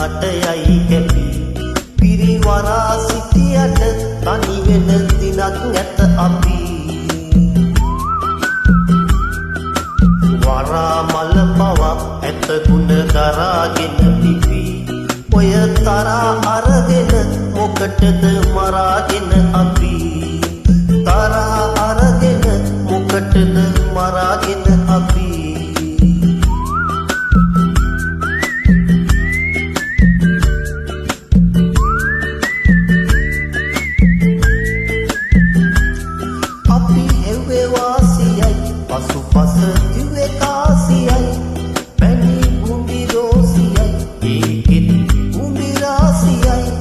දාටයයි කැපි පිරිවරා සිටියට තනි වෙන දිනක් ඇත අපි වරා මල පවා ඇත ගුණ දරාගෙන පිපි ඔය තරා අරගෙන මොකටද මරාගෙන අපි තරා අරගෙන මොකටද මරාගෙන අපි අපි එව්වේ වාසියයි පසුපස දිවේ කාසියයි පැණි බුඹි රෝසියයි ඒකෙත් බුඹි රාසියයි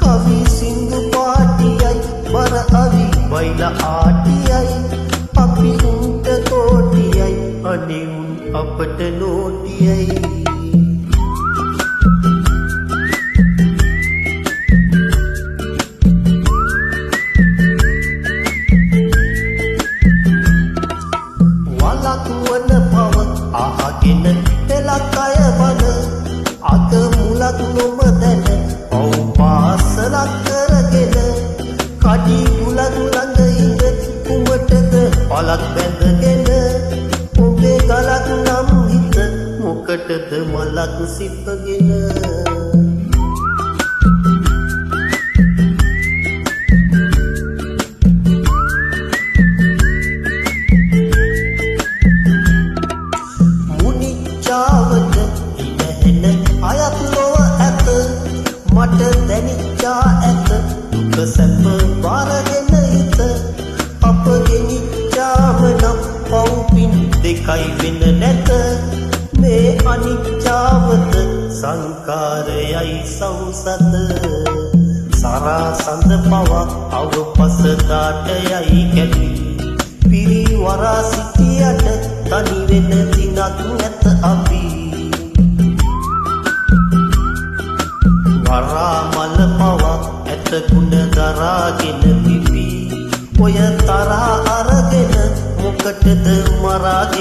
කවි සින්දු පාටියයි බර අවි වයිලා ආටියයි අපි උන්ට කෝටියයි අනේ උන් අපට නෝටියයි වලකුවන පව අහගෙන පෙලක් අය බන අග මුලක් නොම දැන පව් පාසලක් කරගෙන කඩි මුලක් ළඟ ඉඳ කුමටද පලක් බැඳගෙන ඔබේ ගලක් නම් හිත මොකටද මලක් සිපගෙන මුනිච්චාවට ඉඩහෙන අයත් ලොව ඇත මට දැනිච්චා ඇත දුක සැප බාරගෙන හිත අප ගෙනිච්චාම නම් පව්පින් දෙකයි වෙන නැත මේ අනිච්චාවත සංකාරයයි සෞසත සරාසඳ පවා අවපස දාටයයි කැපි පිරිවරා සිටියට තනි වෙන දිනක් නැත අපි වරා මල පවා ඇත ගුණ දරාගෙන පිපි ඔය තරා අරගෙන මොකටද මරාගෙන